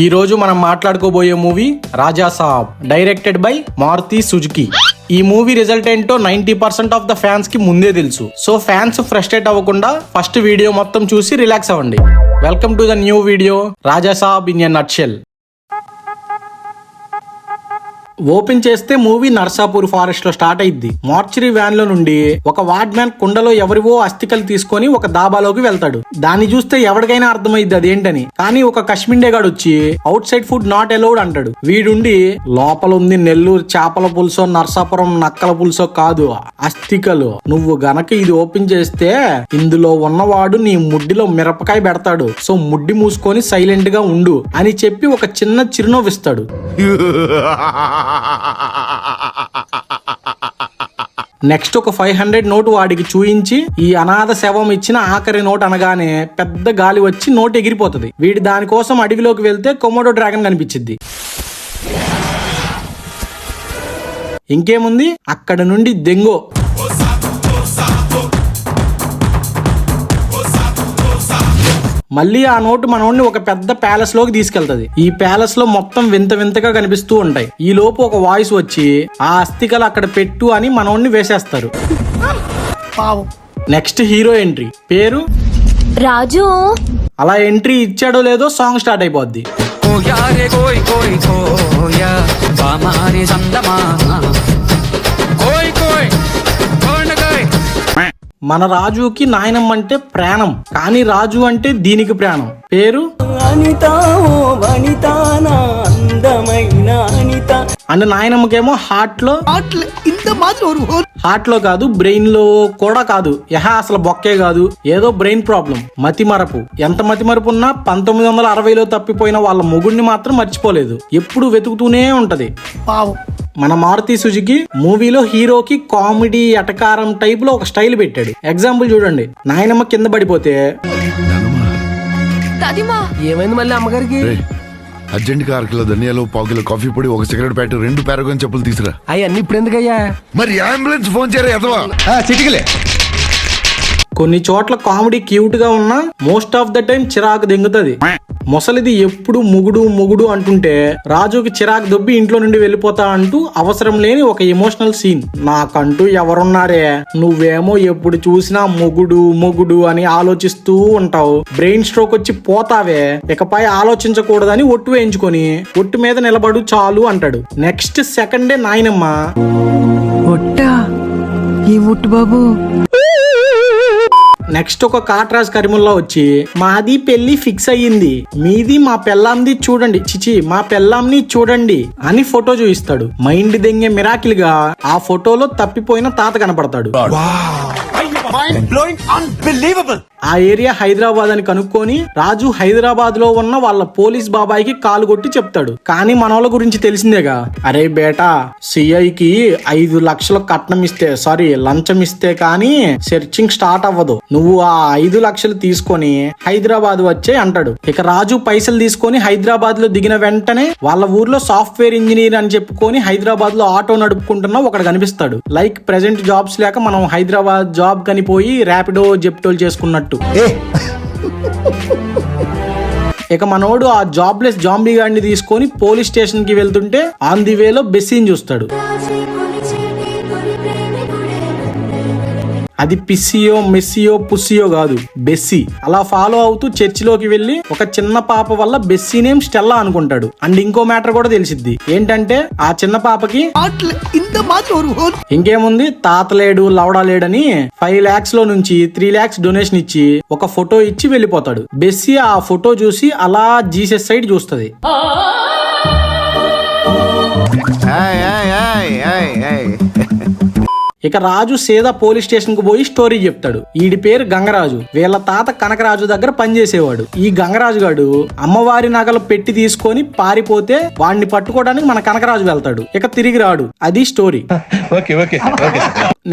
ఈ రోజు మనం మాట్లాడుకోబోయే movie Raja Saab, directed by Maruthi Suzuki. ఈ మూవీ రిజల్ట్ ఏంటో 90% ఆఫ్ ద ఫ్యాన్స్ కి ముందే తెలుసు. సో ఫ్యాన్స్ ఫ్రస్ట్రేట్ అవ్వకుండా ఫస్ట్ వీడియో మొత్తం చూసి రిలాక్స్ అవ్వండి. Welcome to the new video Raja Saab in a nutshell. Open చేస్తే మూవీ నర్సాపూర్ ఫారెస్ట్ లో స్టార్ట్ అయింది. మార్చరీ వ్యాన్ లో నుండి ఒక వార్డ్ మ్యాన్ కుండలో ఎవరివో అస్థికలు తీసుకొని ఒక దాబాలోకి వెళ్తాడు. దాన్ని చూస్తే ఎవరికైనా అర్థమైద్ది అదేంటని. కానీ ఒక కశ్మిండే గాడు వచ్చి out side food not allowed అంటాడు. వీడుండి లోపల ఉంది నెల్లూరు చేపల పులుసో నర్సాపురం నక్కల పులుసో కాదు, అస్థికలు. నువ్వు గనక ఇది ఓపెన్ చేస్తే ఇందులో ఉన్నవాడు నీ ముడ్డిలో మిరపకాయ పెడతాడు. సో ముడ్డి మూసుకొని సైలెంట్ గా ఉండు అని చెప్పి ఒక చిన్న చిరునవ్విస్తాడు. నెక్స్ట్ ఒక 500 నోటు వాడికి చూయించి ఈ అనాథ శవం ఇచ్చిన ఆఖరి నోట్ అనగానే పెద్ద గాలి వచ్చి నోట్ ఎగిరిపోతుంది. వీడి దానికోసం అడవిలోకి వెళ్తే కొమోడో డ్రాగన్ కనిపించింది. ఇంకేముంది, అక్కడ నుండి దెంగో మళ్ళీ ఆ నోటు మనోడిని ఒక పెద్ద ప్యాలెస్ లోకి తీసుకెళ్తది. ఈ ప్యాలెస్ లో మొత్తం వింత వింతగా కనిపిస్తూ ఉంటాయి. ఈ లోపు ఒక వాయిస్ వచ్చి ఆ అస్థికలు అక్కడ పెట్టు అని మనోడిని వేసేస్తారు. నెక్స్ట్ హీరో ఎంట్రీ, పేరు రాజు. అలా ఎంట్రీ ఇచ్చాడో లేదో సాంగ్ స్టార్ట్ అయిపోద్ది. మన రాజుకి నాయనమ్మ అంటే ప్రాణం, కానీ రాజు అంటే దీనికి ప్రాణం. పేరు అంటే నాయనమ్మకేమో హార్ట్ లో కాదు, బ్రెయిన్ లో కూడా కాదు. అసలు బొక్కే కాదు, ఏదో బ్రెయిన్ ప్రాబ్లం, మతిమరపు. ఎంత మతిమరపు ఉన్నా 1960లో తప్పిపోయిన వాళ్ళ మొగుడిని మాత్రం మర్చిపోలేదు. ఎప్పుడు వెతుకుతూనే ఉంటది. మన మారుతి సుజుకి మూవీలో హీరోకి కామెడీ ఎటకారం టైప్ లో ఒక స్టైల్ పెట్టాడు. ఎగ్జాంపుల్ చూడండి, నాయనమ్మ కింద పడిపోతే ఏమైంది మళ్ళీ అమ్మగారికి? అర్జెంట్ గా 1 కిలో ధనియాలు, 1 కిలో కాఫీ పొడి, 1 సిగరెట్ ప్యాకెట్, 2 పారాగన్ చెప్పులు తీసురా. అయ్యన్ని ఇప్పుడు ఎందుకయ్యా? మరి అంబులెన్స్ ఫోన్ చేయరా ఎదవా? చిటికలే. కొన్ని చోట్ల కామెడీ క్యూట్ గా ఉన్నా మోస్ట్ ఆఫ్ ద టైం చిరాకు దెంగుతుంది. మొసలిది ఎప్పుడు ముగుడు ముగుడు అంటుంటే రాజుకి చిరాకు దొబ్బి ఇంట్లో నుండి వెళ్ళిపోతా అంటూ అవసరం లేని ఒక ఎమోషనల్ సీన్. నాకంటూ ఎవరున్నారే, నువ్వేమో ఎప్పుడు చూసినా మొగుడు మొగుడు అని ఆలోచిస్తూ ఉంటావు. బ్రెయిన్ స్ట్రోక్ వచ్చి పోతావే, ఇకపై ఆలోచించకూడదని ఒట్టు వేయించుకొని ఒట్టు మీద నిలబడు చాలు అంటాడు. నెక్స్ట్ సెకండే నాయనమ్మ ఒట్టా ఈ ఒట్టు బాబు. నెక్స్ట్ ఒక కాట్రాజ్ కరిముల్లా వచ్చి మాది పెళ్లి ఫిక్స్ అయ్యింది, మీది మా పెళ్ళాంది చూడండి, చిచి మా పెళ్ళాంని చూడండి అని ఫోటో చూపిస్తాడు. మైండ్ దెంగే మిరాకిల్ గా ఆ ఫోటోలో తప్పిపోయిన తాత కనపడతాడు. ఆ ఏరియా హైదరాబాద్ అని కనుక్కొని రాజు హైదరాబాద్ లో ఉన్న వాళ్ళ పోలీస్ బాబాయికి కాలు కొట్టి చెప్తాడు. కానీ మనోళ్ళ గురించి తెలిసిందేగా. అరే బేటా, సిఐకి 5 లక్షల కట్నం ఇస్తే, సారీ లంచం ఇస్తే కానీ సెర్చింగ్ స్టార్ట్ అవ్వదు. నువ్వు ఆ 5 లక్షలు తీసుకొని హైదరాబాద్ వచ్చే అంటాడు. ఇక రాజు పైసలు తీసుకొని హైదరాబాద్ లో దిగిన వెంటనే వాళ్ళ ఊర్లో సాఫ్ట్వేర్ ఇంజనీర్ అని చెప్పుకొని హైదరాబాద్ లో ఆటో నడుపుకుంటున్నా ఒకడు కనిపిస్తాడు. లైక్ ప్రెసెంట్ జాబ్స్ లేక మనం హైదరాబాద్ జాబ్ కనిపోయి ర్యాపిడో జెప్టోల్ చేసుకున్నట్టు. ఇక మనోడు ఆ జాబ్లెస్ జాంబీ గాడిని తీసుకొని పోలీస్ స్టేషన్ కి వెళ్తుంటే ఆన్ ది వేలో బెస్సీని చూస్తాడు. అది పిస్సియో మెస్సియో పుస్సియో కాదు, బెస్సీ. అలా ఫాలో అవుతూ చర్చిలోకి వెళ్లి ఒక చిన్న పాప వల్ల బెస్సీ నేమ్ స్టెల్లా అనుకుంటాడు. అండ్ ఇంకో మ్యాటర్ కూడా తెలిసిద్ది. ఏంటంటే ఆ చిన్న పాపకి ఇంకేముంది, తాత లేడు లవడా లేడని 5 lakhs లో నుంచి 3 lakhs డొనేషన్ ఇచ్చి ఒక ఫోటో ఇచ్చి వెళ్ళిపోతాడు. బెస్సీ ఆ ఫోటో చూసి అలా జీసస్ సైడ్ చూస్తది. ఇక రాజు సీదా పోలీస్ స్టేషన్ కు పోయి స్టోరీ చెప్తాడు. ఈడి పేరు గంగరాజు, వీళ్ళ తాత కనకరాజు దగ్గర పనిచేసేవాడు. ఈ గంగరాజు గాడు అమ్మవారి నగలు పెట్టి తీసుకొని పారిపోతే వాడిని పట్టుకోవడానికి మన కనకరాజు వెళ్తాడు. ఇక తిరిగి రాడు. అది స్టోరీ.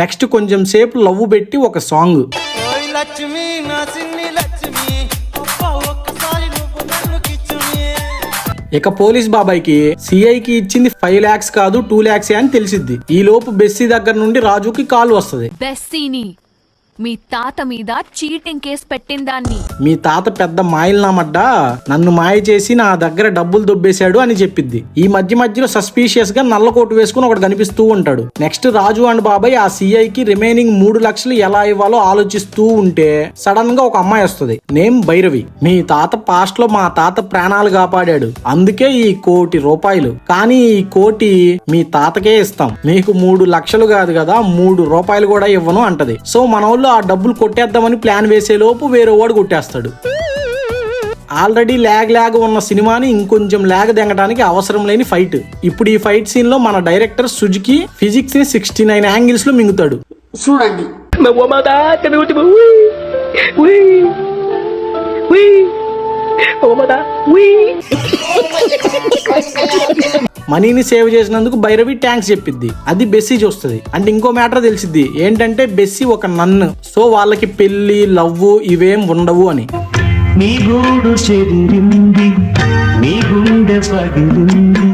నెక్స్ట్ కొంచెం సేపు లవ్ పెట్టి ఒక సాంగ్. ఇక పోలీస్ బాబాయ్కి సిఐకి ఇచ్చింది 5 lakhs కాదు 2 lakhs అని తెలిసిద్ది. ఈ లోపు బెస్సీ దగ్గర నుండి రాజుకి కాల్ వస్తది. బెస్సీని మీ తాత మీద చీటింగ్ కేసు పెట్టిందాన్ని. మీ తాత పెద్ద మాయలనామడ్డ, నన్ను మాయ చేసి నా దగ్గర డబ్బులు దొబ్బేశాడు అని చెప్పిద్ది. ఈ మధ్యలో సస్పీషియస్ గా నల్ల కోటు వేసుకుని ఒకటి కనిపిస్తూ ఉంటాడు. నెక్స్ట్ రాజు అండ్ బాబాయ్ ఆ సిఐకి రిమైనింగ్ 3 లక్షలు ఎలా ఇవ్వాలో ఆలోచిస్తూ ఉంటే సడన్ గా ఒక అమ్మాయి వస్తుంది. నేమ్ భైరవి. మీ తాత పాస్ట్ లో మా తాత ప్రాణాలు కాపాడాడు, అందుకే ఈ ₹1 కోటి. కానీ ఈ కోటి మీ తాతకే ఇస్తాం, మీకు 3 లక్షలు కాదు కదా, ₹3 కూడా ఇవ్వను అంటది. సో మన ఆ డబ్బులు కొట్టేద్దామని ప్లాన్ వేసే లోపు వేరే వాడు కొట్టేస్తాడు. ఆల్రెడీ లాగ్ ఉన్న సినిమాని ఇంకొంచెం లాగ్ దెంగడానికి అవసరం లేని ఫైట్. ఇప్పుడు ఈ ఫైట్ సీన్ లో మన డైరెక్టర్ సుజుకి ఫిజిక్స్ ని 69 యాంగిల్స్ లో మింగుతాడు. చూడండి. మనీని సేవ్ చేసినందుకు భైరవి థ్యాంక్స్ చెప్పిద్ది. అది బెస్సీ చూస్తుంది. అంటే ఇంకో మ్యాటర్ తెలిసిద్ది. ఏంటంటే బెస్సీ ఒక నన్ను, సో వాళ్ళకి పెళ్లి లవ్ ఇవేం ఉండవు అని. నీ గూడు చెదిరింది, నీ గుండె పగిలింది.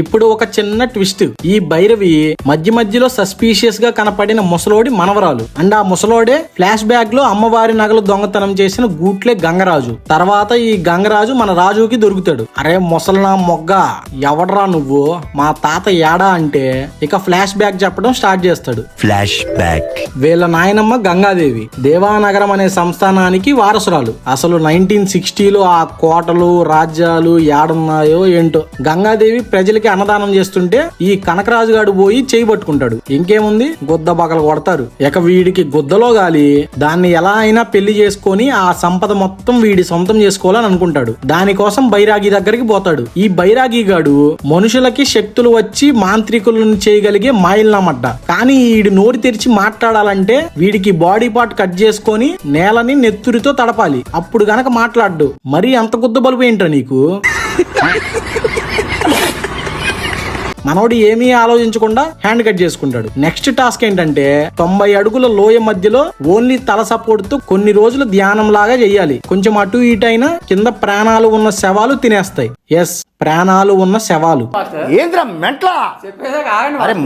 ఇప్పుడు ఒక చిన్న ట్విస్ట్. ఈ భైరవి మధ్యలో సస్పీషియస్ గా కనపడిన ముసలోడి మనవరాలు. అండ్ ఆ ముసలోడే ఫ్లాష్ బ్యాక్ లో అమ్మవారి నగలు దొంగతనం చేసిన గూట్లే గంగరాజు. తర్వాత ఈ గంగరాజు మన రాజుకి దొరుకుతాడు. అరే ముసలనా మొగ్గ, ఎవడ్రా నువ్వు, మా తాత ఏడా అంటే ఇక ఫ్లాష్ బ్యాక్ చెప్పడం స్టార్ట్ చేస్తాడు. Flash back. వీళ్ళ నాయనమ్మ గంగాదేవి దేవానగరం అనే సంస్థానానికి వారసురాలు. అసలు 1960లో ఆ కోటలు రాజ్యాలు ఏడున్నాయో ఏంటో. గంగాదేవి ప్రజలకి అన్నదానం చేస్తుంటే ఈ కనకరాజు గాడు పోయి చేయి పట్టుకుంటాడు. ఇంకేముంది, గుద్ద బగలు కొడతారు. ఇక వీడికి గుద్దలో గాలి దాన్ని ఎలా అయినా పెళ్లి చేసుకొని ఆ సంపద మొత్తం వీడి సొంతం చేసుకోవాలని అనుకుంటాడు. దానికోసం బైరాగి దగ్గరికి పోతాడు. ఈ బైరాగి గాడు మనుషులకి శక్తులు వచ్చి మాంత్రికులను చేయగలిగే మాయలనామడ్డ. కానీ వీడి నోరు తెరిచి మాట్లాడాలంటే వీడికి బాడీ పార్ట్ కట్ చేసుకొని నేలని నెత్తురితో తడపాలి. అప్పుడు గనక మాట్లాడు. మరీ అంత గుద్ద బలుపు ఏంట్రా నీకు? మనోడు ఏమీ ఆలోచించకుండా హ్యాండ్ కట్ చేసుకుంటాడు. నెక్స్ట్ టాస్క్ ఏంటంటే 90 అడుగుల లోయ మధ్యలో ఓన్లీ తల సపోర్ట్ తో కొన్ని రోజులు ధ్యానం లాగా చెయ్యాలి. కొంచెం అటు ఇటు అయినా కింద ప్రాణాలు ఉన్న శవాలు తినేస్తాయి. ఎస్, ప్రాణాలు ఉన్న శవాలు. ఏంద్రా మెంటలా? అరే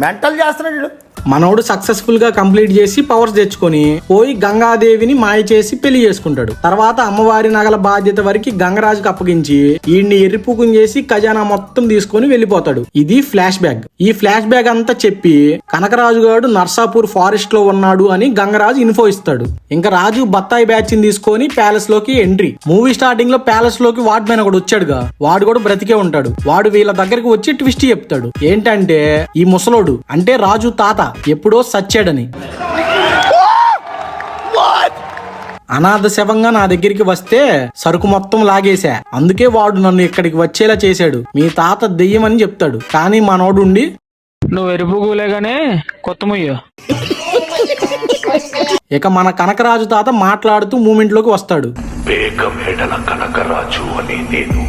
మెంటల్ చేస్తున్నాడు. మనోడు సక్సెస్ఫుల్ గా కంప్లీట్ చేసి పవర్స్ తెచ్చుకొని పోయి గంగాదేవిని మాయ చేసి పెళ్లి చేసుకుంటాడు. తర్వాత అమ్మవారి నగల బాధ్యత వరకు గంగరాజుకి అప్పగించి ఈయన్ని ఎర్రిపుకుని చేసి ఖజానా మొత్తం తీసుకొని వెళ్లిపోతాడు. ఇది ఫ్లాష్ బ్యాక్. ఈ ఫ్లాష్ బ్యాక్ అంతా చెప్పి కనకరాజు గారు నర్సాపూర్ ఫారెస్ట్ లో ఉన్నాడు అని గంగరాజు ఇన్ఫో ఇస్తాడు. ఇంకా రాజు బత్తాయి బ్యాచ్ ని తీసుకొని ప్యాలెస్ లోకి ఎంట్రీ. మూవీ స్టార్టింగ్ లో ప్యాలెస్ లోకి వాడ్ మ్యాన్ ఒకడు వచ్చాడుగా, వాడు కూడా బ్రతికే ఉంటాడు. వాడు వీళ్ళ దగ్గరికి వచ్చి ట్విస్ట్ చెప్తాడు. ఏంటంటే ఈ ముసలోడు అంటే రాజు తాత ఎప్పుడో సచ్చాడని. అనాథ శవంగా నా దగ్గరికి వస్తే సరుకు మొత్తం లాగేశా, అందుకే వాడు నన్ను ఇక్కడికి వచ్చేలా చేశాడు, మీ తాత దెయ్యమని చెప్తాడు. కానీ మనోడు ఉండి నువ్వు ఎరుపుగులేగానే కొత్త ముయ్యో. ఇక మన కనకరాజు తాత మాట్లాడుతూ మూమెంట్ లోకి వస్తాడు. కనకరాజు అని నేను,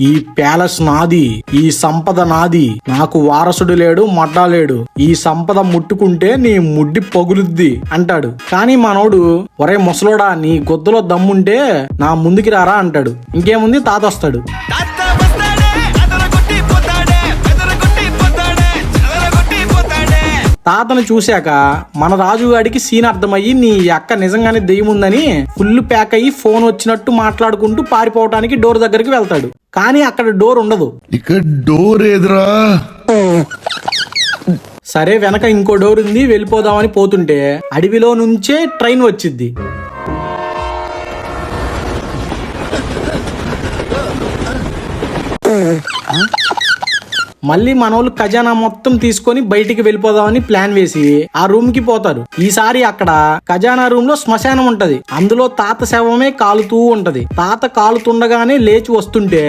ఈ ప్యాలెస్ నాది, ఈ సంపద నాది, నాకు వారసుడు లేడు మడ్డా లేడు, ఈ సంపద ముట్టుకుంటే నీ ముడ్డి పగులుద్ది అంటాడు. కానీ మనోడు ఒరే ముసలోడా, నీ గొద్దలో దమ్ముంటే నా ముందుకి రారా అంటాడు. ఇంకేముంది, తాత వస్తాడు. తాతను చూశాక మన రాజుగాడికి సీన్ అర్థమయ్యి నీ అక్క నిజంగానే దెయ్యం ఉందని ఫుల్ ప్యాక్ అయ్యి ఫోన్ వచ్చినట్టు మాట్లాడుకుంటూ పారిపోవటానికి డోర్ దగ్గరికి వెళ్తాడు. కానీ అక్కడ డోర్ ఉండదు. ఇక్కడ డోర్ ఏదిరా? సరే వెనక ఇంకో డోర్ ఉంది, వెళ్ళిపోదామని పోతుంటే అడవిలో నుంచే ట్రైన్ వచ్చింది. మళ్ళీ మనోళ్ళు ఖజానా మొత్తం తీసుకొని బయటికి వెళ్ళిపోదామని ప్లాన్ వేసి ఆ రూమ్ కి పోతారు. ఈసారి అక్కడ ఖజానా రూమ్ లో శ్మశానం ఉంటది. అందులో తాత శవమే కాలుతూ ఉంటది. తాత కాలుతుండగానే లేచి వస్తుంటే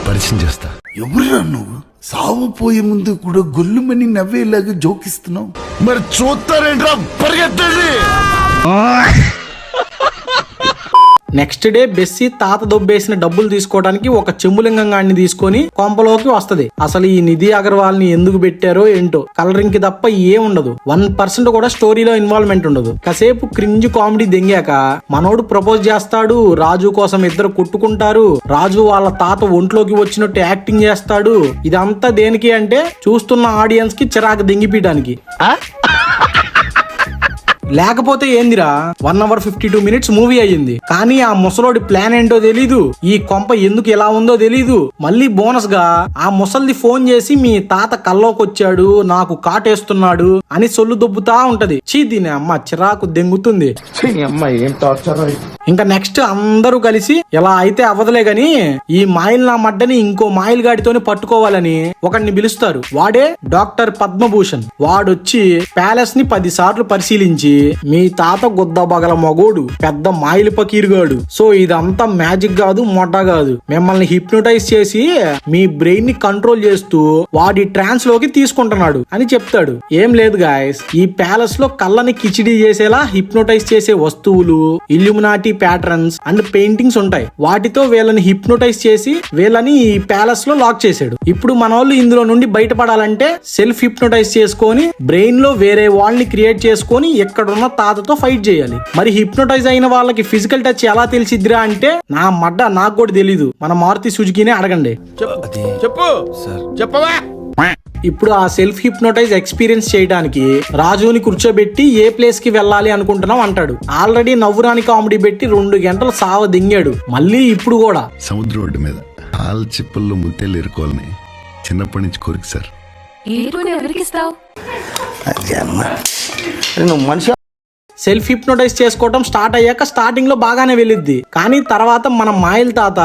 పరిచయం చేస్తా. ఎవరురా నువ్వు? సావు పోయే ముందు కూడా గొల్లుమని నవ్వేలాగా జోకిస్తున్నావు. మరి చూస్తారేంట్రా, పరిగెత్తండి. నెక్స్ట్ డే బెస్సీ తాత దొబ్బేసిన డబ్బులు తీసుకోవడానికి ఒక చెంబులింగం గాడిని తీసుకొని కొంపలోకి వస్తది. అసలు ఈ నిధి అగర్వాల్ ని ఎందుకు పెట్టారో ఏంటో, కలరింగ్ కి తప్ప ఏముండదు. 1% కూడా స్టోరీలో ఇన్వాల్వ్మెంట్ ఉండదు. కాసేపు క్రింజ్ కామెడీ దెంగాక మనోడు ప్రపోజ్ చేస్తాడు. రాజు కోసం ఇద్దరు కొట్టుకుంటారు. రాజు వాళ్ళ తాత ఒంట్లోకి వచ్చినట్టు యాక్టింగ్ చేస్తాడు. ఇదంతా దేనికి అంటే చూస్తున్న ఆడియన్స్ కి చిరాకు దెంగిపీయడానికి. లేకపోతే ఏందిరా 1 hour 52 minutes మూవీ అయ్యింది. కానీ ఆ ముసలోడి ప్లాన్ ఏంటో తెలీదు, ఈ కొంప ఎందుకు ఇలా ఉందో తెలీదు. మళ్ళీ బోనస్ గా ఆ ముసల్ది ఫోన్ చేసి మీ తాత కల్లోకొచ్చాడు, నాకు కాటేస్తున్నాడు అని సొల్లు దొబ్బుతా ఉంటది. చీ దీని అమ్మ చిరాకు దెంగుతుంది. ఇంకా నెక్స్ట్ అందరూ కలిసి ఇలా అయితే అవ్వదులే గాని ఈ మాయిల్ నా మడ్డని ఇంకో మాయిల్ గాడితోని పట్టుకోవాలని ఒకడిని పిలుస్తారు. వాడే డాక్టర్ పద్మభూషణ్. వాడొచ్చి ప్యాలెస్ ని 10 సార్లు పరిశీలించి మీ తాత గుద్ద బగల మగోడు, పెద్ద మాయిల్ పకీరుగాడు, సో ఇదంతా మ్యాజిక్ కాదు, మొట్ట కాదు, మిమ్మల్ని హిప్నోటైజ్ చేసి మీ బ్రెయిన్ ని కంట్రోల్ చేస్తూ వాడి ట్రాన్స్ లోకి తీసుకుంటున్నాడు అని చెప్తాడు. ఏం లేదు గాయస్, ఈ ప్యాలెస్ లో కళ్ళని కిచిడి చేసేలా హిప్నోటైజ్ చేసే వస్తువులు, ఇల్యూమినాటి ప్యాటర్న్స్ అండ్ పెయింటింగ్స్ ఉంటాయి. వాటితో వీళ్ళని హిప్నోటైజ్ చేసి వీళ్ళని ఈ ప్యాలెస్ లో లాక్ చేశాడు. ఇప్పుడు మన వాళ్ళు ఇందులో నుండి బయటపడాలంటే సెల్ఫ్ హిప్నోటైజ్ చేసుకొని బ్రెయిన్ లో వేరే వాళ్ళని క్రియేట్ చేసుకొని ఎక్కడున్న తాతతో ఫైట్ చేయాలి. మరి హిప్నోటైజ్ అయిన వాళ్ళకి ఫిజికల్ టచ్ ఎలా తెలిసిద్దిరా అంటే నా మడ్డ నాకు కూడా తెలీదు, మన మారుతి సుజుకినే అడగండి. ఇప్పుడు ఆ సెల్ఫ్ హిప్నోటైజ్ ఎక్స్పీరియన్స్ చేయడానికి రాజుని కూర్చోబెట్టి ఏ ప్లేస్ కి వెళ్ళాలి అనుకుంటున్నావు అంటాడు. ఆల్రెడీ నవ్వురాని కామెడీ పెట్టి 2 గంటలు సావ దింగాడు. మళ్ళీ ఇప్పుడు కూడా సముద్రం ఒడ్డు మీద ఆల్ చిప్పల్లో ముత్తేళ్ళు ఎరుకోవాలని చిన్నప్పటి నుంచి కోరిక సార్. ఏరుకుని ఎవరికిస్తావు? నువ్వు మనిషి సెల్ఫ్ హిప్నోటైజ్ చేసుకోవడం స్టార్ట్ అయ్యాక స్టార్టింగ్ లో బాగానే వెళ్ళిద్ది, కానీ తర్వాత మన మాయిల్ తాత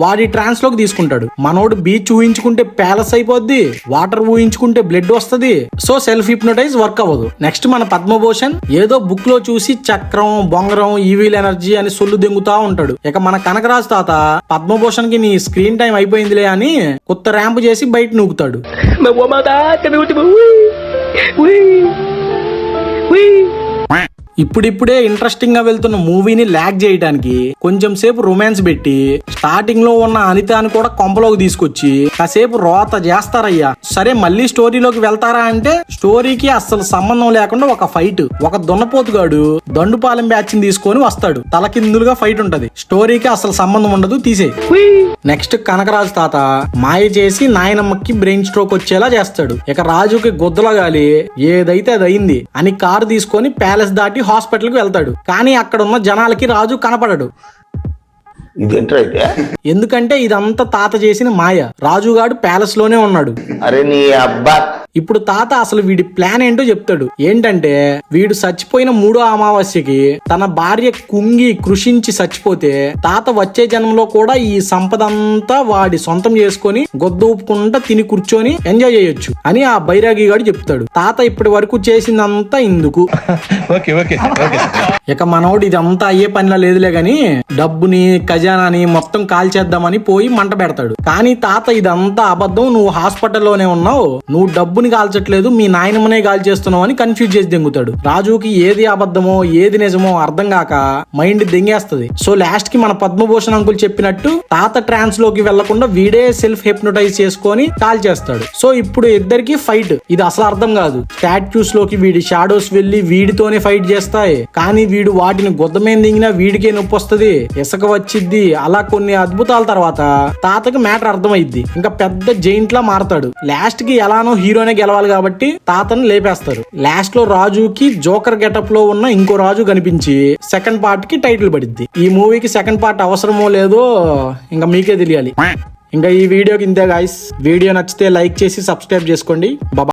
వాడి ట్రాన్స్ లోకి తీసుకుంటాడు. మనోడు బీచ్ ఊహించుకుంటే ప్యాలెస్ అయిపోద్ది, వాటర్ ఊహించుకుంటే బ్లడ్ వస్తది. సో సెల్ఫ్ హిప్నోటైజ్ వర్క్ అవ్వదు. నెక్స్ట్ మన పద్మభూషణ్ ఏదో బుక్ లో చూసి చక్రం, బొంగరం, ఈవిల్ ఎనర్జీ అని సొల్లు దెంగుతా ఉంటాడు. ఇక మన కనకరాజు తాత పద్మభూషణ్ కి నీ స్క్రీన్ టైం అయిపోయిందిలే అని కొత్త ర్యాంప్ చేసి బయట నూకుతాడు. ఇప్పుడిప్పుడే ఇంట్రెస్టింగ్ గా వెళ్తున్న మూవీని ల్యాగ్ చేయడానికి కొంచెం సేపు రొమాన్స్ పెట్టి స్టార్టింగ్ లో ఉన్న అనితాని కూడా కొంపలోకి తీసుకొచ్చి కాసేపు రోత చేస్తారయ్యా. సరే మళ్ళీ స్టోరీలోకి వెళ్తారా అంటే స్టోరీకి అస్సలు సంబంధం లేకుండా ఒక ఫైట్, ఒక దున్నపోతుగాడు దండుపాలెం బ్యాచ్ ని తీసుకొని వస్తాడు. తలకిందులుగా ఫైట్ ఉంటది. స్టోరీకి అసలు సంబంధం ఉండదు, తీసే. నెక్స్ట్ కనకరాజు తాత మాయ చేసి నాయనమ్మకి బ్రెయిన్ స్ట్రోక్ వచ్చేలా చేస్తాడు. ఇక రాజుకి గుద్దలగాలి ఏదైతే అది అయింది అని కారు తీసుకొని ప్యాలెస్ దాటి హాస్పిటల్ కి వెళ్తాడు. కానీ అక్కడ ఉన్న జనాలకి రాజు కనపడడు. ఎందుకంటే ఇదంతా తాత చేసిన మాయ. రాజుగాడు ప్యాలెస్ లోనే ఉన్నాడు. అరే నీ అబ్బా. ఇప్పుడు తాత అసలు వీడి ప్లాన్ ఏంటో చెప్తాడు. ఏంటంటే వీడు చచ్చిపోయిన 3వ అమావాస్యకి తన భార్య కుంగి కృషించి చచ్చిపోతే తాత వచ్చే జన్మలో కూడా ఈ సంపద అంతా వాడి సొంతం చేసుకొని గొద్దూపుకుంటా తిని కూర్చొని ఎంజాయ్ చేయొచ్చు అని ఆ బైరాగి గాడు చెప్తాడు. తాత ఇప్పటి వరకు చేసిందంతా ఇందుకు. ఇక మనోడు ఇదంతా అయ్యే పనిలా లేదులే గాని డబ్బుని ఖజానాని మొత్తం కాల్చేద్దామని పోయి మంట పెడతాడు. కానీ తాత ఇదంతా అబద్ధం, నువ్వు హాస్పిటల్లోనే ఉన్నావు, నువ్వు డబ్బుని కాల్చట్లేదు, మీ నాయనమ్మనే కాల్చేస్తున్నావు అని కన్ఫ్యూజ్ చేసి దెంగుతాడు. రాజుకి ఏది అబద్ధమో ఏది నిజమో అర్థం కాక మైండ్ దెంగేస్తది. సో లాస్ట్ కి మన పద్మభూషణ్ అంకుల్ చెప్పినట్టు తాత ట్రాన్స్ లోకి వెళ్లకుండా వీడే సెల్ఫ్ హిప్నోటైజ్ చేసుకొని కాల్ చేస్తాడు. సో ఇప్పుడు ఇద్దరికి ఫైట్. ఇది అసలు అర్థం కాదు. స్టాట్యూస్ లోకి వీడి షాడోస్ వెళ్లి వీడితోనే ఫైట్ చేస్తాయి, కానీ వీడు వాటిని గుద్దమేం దిగినా వీడికే నొప్పి వస్తుంది, ఇసుక వచ్చిద్ది. అలా కొన్ని అద్భుతాల తర్వాత తాతకి మ్యాటర్ అర్థమైద్ది. ఇంకా పెద్ద జైంట్ లా మారతాడు. లాస్ట్ కి ఎలానో హీరోనే గెలవాలి కాబట్టి తాతని లేపేస్తారు. లాస్ట్ లో రాజుకి జోకర్ గెటప్ లో ఉన్న ఇంకో రాజు కనిపించి సెకండ్ పార్ట్ కి టైటిల్ పడిద్ది. ఈ మూవీకి సెకండ్ పార్ట్ అవసరమో లేదో ఇంకా మీకే తెలియాలి. ఇంకా ఈ వీడియోకి ఇంతే గాయ్స్. వీడియో నచ్చితే లైక్ చేసి సబ్స్క్రైబ్ చేసుకోండి. బాబా.